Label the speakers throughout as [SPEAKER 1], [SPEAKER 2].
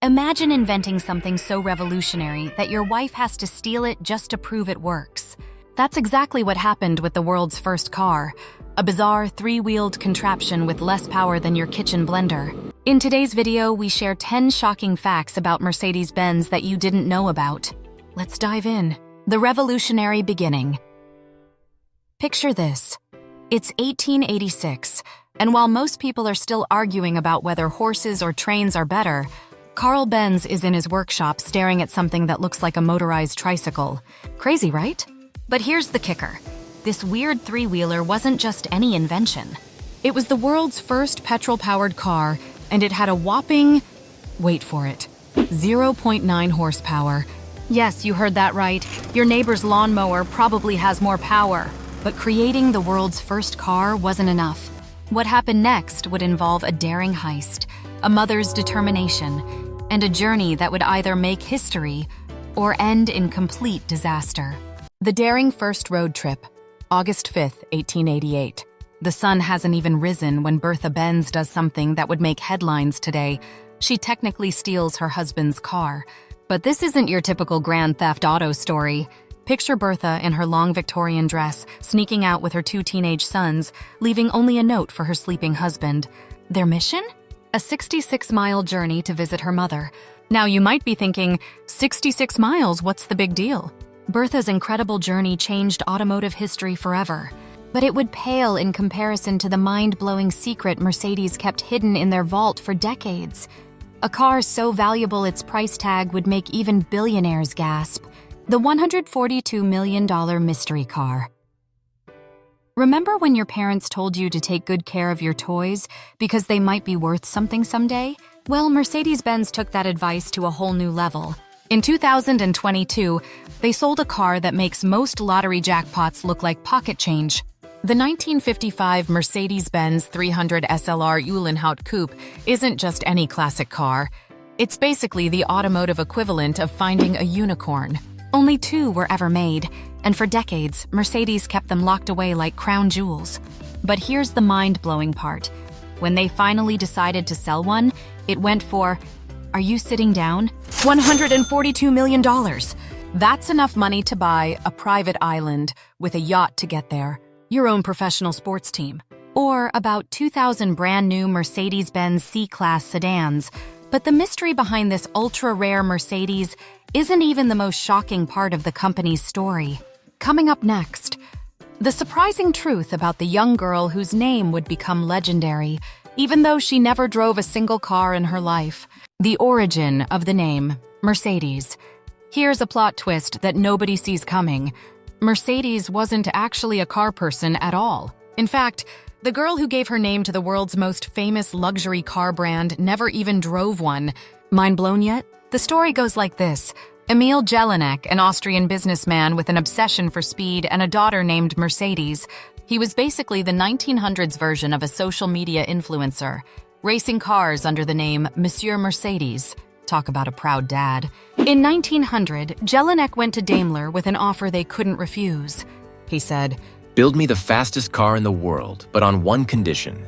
[SPEAKER 1] Imagine inventing something so revolutionary that your wife has to steal it just to prove it works. That's exactly what happened with the world's first car, a bizarre three-wheeled contraption with less power than your kitchen blender. In today's video, we share 10 shocking facts about Mercedes-Benz that you didn't know about. Let's dive in. The revolutionary beginning. Picture this. It's 1886, and while most people are still arguing about whether horses or trains are better, Carl Benz is in his workshop staring at something that looks like a motorized tricycle. Crazy, right? But here's the kicker. This weird three-wheeler wasn't just any invention. It was the world's first petrol-powered car, and it had a whopping, wait for it, 0.9 horsepower. Yes, you heard that right. Your neighbor's lawnmower probably has more power. But creating the world's first car wasn't enough. What happened next would involve a daring heist, a mother's determination, and a journey that would either make history or end in complete disaster. The daring first road trip, August 5th, 1888. The sun hasn't even risen when Bertha Benz does something that would make headlines today. She technically steals her husband's car. But this isn't your typical Grand Theft Auto story. Picture Bertha in her long Victorian dress, sneaking out with her 2 teenage sons, leaving only a note for her sleeping husband. Their mission? A 66-mile journey to visit her mother. Now you might be thinking, 66 miles, what's the big deal? Bertha's incredible journey changed automotive history forever. But it would pale in comparison to the mind-blowing secret Mercedes kept hidden in their vault for decades. A car so valuable its price tag would make even billionaires gasp. The $142 million mystery car. Remember when your parents told you to take good care of your toys because they might be worth something someday? Well, Mercedes-Benz took that advice to a whole new level. In 2022, they sold a car that makes most lottery jackpots look like pocket change. The 1955 Mercedes-Benz 300 SLR Uhlenhaut Coupe isn't just any classic car. It's basically the automotive equivalent of finding a unicorn. Only 2 were ever made, and for decades, Mercedes kept them locked away like crown jewels. But here's the mind-blowing part. When they finally decided to sell one, it went for, are you sitting down? $142 million. That's enough money to buy a private island with a yacht to get there, your own professional sports team, or about 2,000 brand-new Mercedes-Benz C-Class sedans. But the mystery behind this ultra-rare Mercedes isn't even the most shocking part of the company's story. Coming up next, the surprising truth about the young girl whose name would become legendary, even though she never drove a single car in her life. The origin of the name, Mercedes. Here's a plot twist that nobody sees coming. Mercedes wasn't actually a car person at all. In fact, the girl who gave her name to the world's most famous luxury car brand never even drove one. Mind blown yet? The story goes like this. Emil Jelinek, an Austrian businessman with an obsession for speed and a daughter named Mercedes. He was basically the 1900s version of a social media influencer, racing cars under the name Monsieur Mercedes. Talk about a proud dad. In 1900, Jelinek went to Daimler with an offer they couldn't refuse. He said,
[SPEAKER 2] "Build me the fastest car in the world, but on one condition.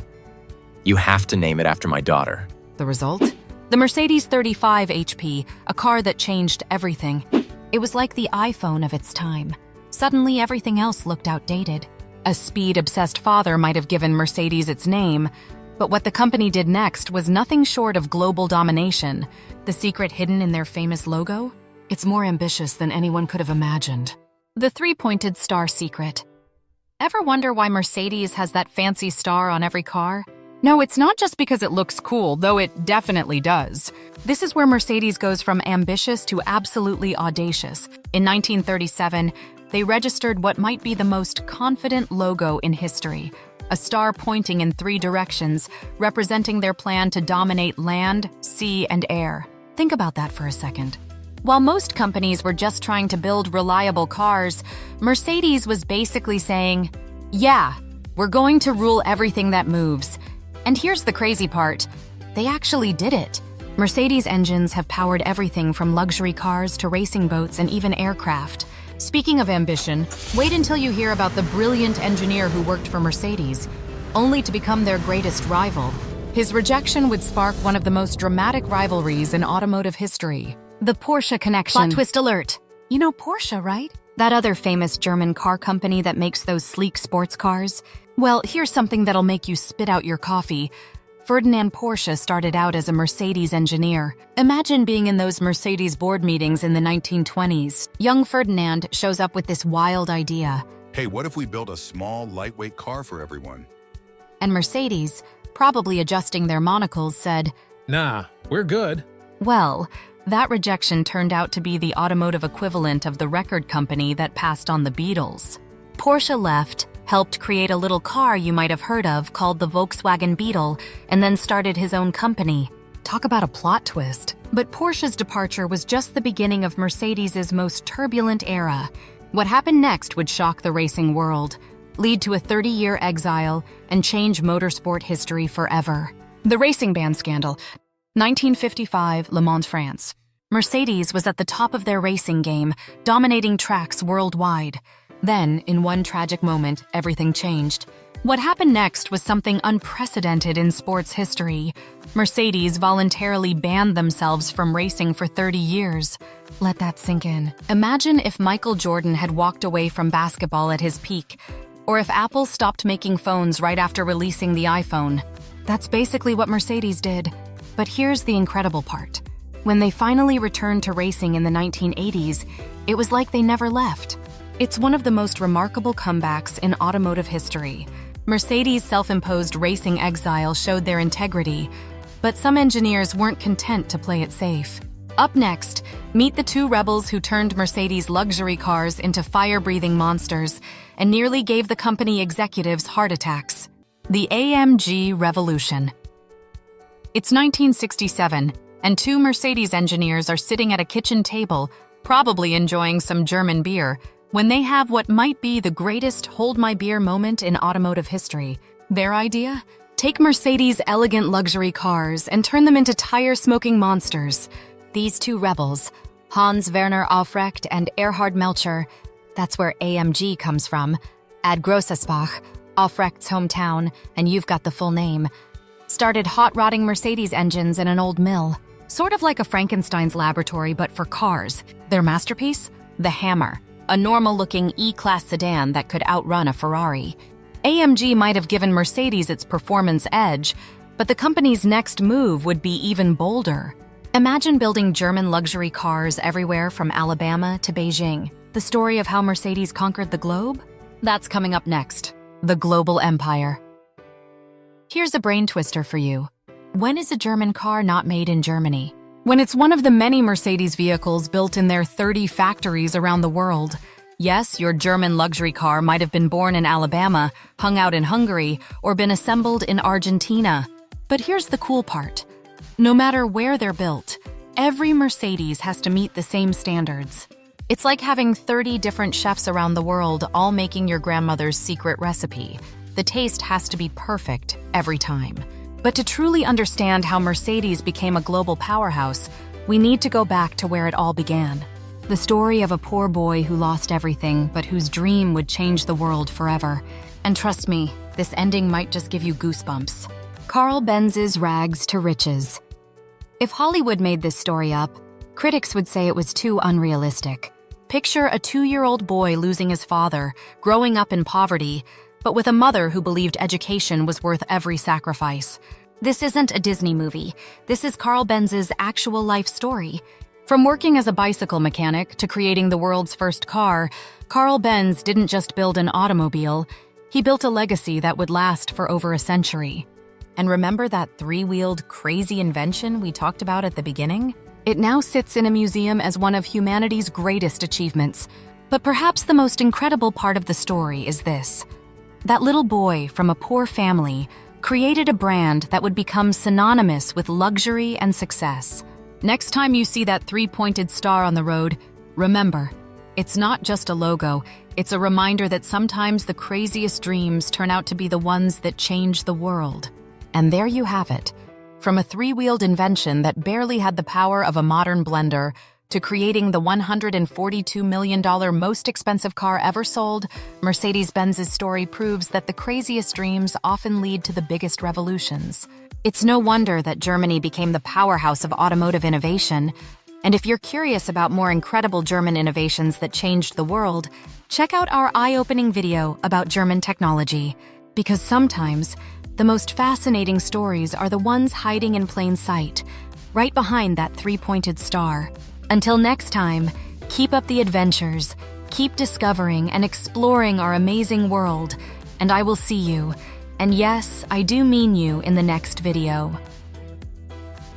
[SPEAKER 2] You have to name it after my daughter."
[SPEAKER 1] The result? The Mercedes 35 HP, a car that changed everything. It was like the iPhone of its time. Suddenly, everything else looked outdated. A speed-obsessed father might have given Mercedes its name, but what the company did next was nothing short of global domination. The secret hidden in their famous logo? It's more ambitious than anyone could have imagined. The three-pointed star secret. Ever wonder why Mercedes has that fancy star on every car? No, it's not just because it looks cool, though it definitely does. This is where Mercedes goes from ambitious to absolutely audacious. In 1937, they registered what might be the most confident logo in history, a star pointing in 3 directions, representing their plan to dominate land, sea, and air. Think about that for a second. While most companies were just trying to build reliable cars, Mercedes was basically saying, yeah, we're going to rule everything that moves. And here's the crazy part. They actually did it. Mercedes engines have powered everything from luxury cars to racing boats and even aircraft. Speaking of ambition, wait until you hear about the brilliant engineer who worked for Mercedes, only to become their greatest rival. His rejection would spark one of the most dramatic rivalries in automotive history. The Porsche Connection. Plot twist alert. You know Porsche, right? That other famous German car company that makes those sleek sports cars? Well, here's something that'll make you spit out your coffee. Ferdinand Porsche started out as a Mercedes engineer. Imagine being in those Mercedes board meetings in the 1920s. Young Ferdinand shows up with this wild idea.
[SPEAKER 3] Hey, what if we built a small, lightweight car for everyone?
[SPEAKER 1] And Mercedes, probably adjusting their monocles, said,
[SPEAKER 4] Nah, we're good.
[SPEAKER 1] well, that rejection turned out to be the automotive equivalent of the record company that passed on the Beatles. Porsche left, helped create a little car you might have heard of called the Volkswagen Beetle, and then started his own company. Talk about a plot twist. But Porsche's departure was just the beginning of Mercedes's most turbulent era. What happened next would shock the racing world, lead to a 30-year exile, and change motorsport history forever. The racing ban scandal. 1955, Le Mans, France. Mercedes was at the top of their racing game, dominating tracks worldwide. Then, in one tragic moment, everything changed. What happened next was something unprecedented in sports history. Mercedes voluntarily banned themselves from racing for 30 years. Let that sink in. Imagine if Michael Jordan had walked away from basketball at his peak, or if Apple stopped making phones right after releasing the iPhone. That's basically what Mercedes did. But here's the incredible part. When they finally returned to racing in the 1980s, it was like they never left. It's one of the most remarkable comebacks in automotive history. Mercedes' self-imposed racing exile showed their integrity, but some engineers weren't content to play it safe. Up next, meet the two rebels who turned Mercedes' luxury cars into fire-breathing monsters and nearly gave the company executives heart attacks. The AMG Revolution. It's 1967, and two Mercedes engineers are sitting at a kitchen table, probably enjoying some German beer, when they have what might be the greatest hold-my-beer moment in automotive history. Their idea? Take Mercedes' elegant luxury cars and turn them into tire-smoking monsters. These two rebels, Hans Werner Aufrecht and Erhard Melcher, that's where AMG comes from, Ad Grossesbach, Aufrecht's hometown, and you've got the full name, started hot-rodding Mercedes engines in an old mill. Sort of like a Frankenstein's laboratory, but for cars. Their masterpiece? The Hammer, a normal-looking E-Class sedan that could outrun a Ferrari. AMG might have given Mercedes its performance edge, but the company's next move would be even bolder. Imagine building German luxury cars everywhere from Alabama to Beijing. The story of how Mercedes conquered the globe? That's coming up next. The global empire. Here's a brain twister for you. When is a German car not made in Germany? When it's one of the many Mercedes vehicles built in their 30 factories around the world. Yes, your German luxury car might have been born in Alabama, hung out in Hungary, or been assembled in Argentina. But here's the cool part. No matter where they're built, every Mercedes has to meet the same standards. It's like having 30 different chefs around the world all making your grandmother's secret recipe. The taste has to be perfect every time. But to truly understand how Mercedes became a global powerhouse, we need to go back to where it all began. The story of a poor boy who lost everything, but whose dream would change the world forever. And trust me, this ending might just give you goosebumps. Carl Benz's rags to riches. If Hollywood made this story up, critics would say it was too unrealistic. Picture a 2-year-old boy losing his father, growing up in poverty, but with a mother who believed education was worth every sacrifice. This isn't a Disney movie. This is Carl Benz's actual life story. From working as a bicycle mechanic to creating the world's first car, Carl Benz didn't just build an automobile, he built a legacy that would last for over a century. And remember that 3-wheeled crazy invention we talked about at the beginning? It now sits in a museum as one of humanity's greatest achievements. But perhaps the most incredible part of the story is this. That little boy from a poor family created a brand that would become synonymous with luxury and success. Next time you see that 3-pointed star on the road, remember, it's not just a logo, it's a reminder that sometimes the craziest dreams turn out to be the ones that change the world. And there you have it. From a 3-wheeled invention that barely had the power of a modern blender, To creating the $142 million most expensive car ever sold, Mercedes-Benz's story proves that the craziest dreams often lead to the biggest revolutions. It's no wonder that Germany became the powerhouse of automotive innovation. And if you're curious about more incredible German innovations that changed the world, check out our eye-opening video about German technology. Because sometimes, the most fascinating stories are the ones hiding in plain sight, right behind that three-pointed star. Until next time, keep up the adventures, keep discovering and exploring our amazing world, and I will see you, and yes, I do mean you, in the next video.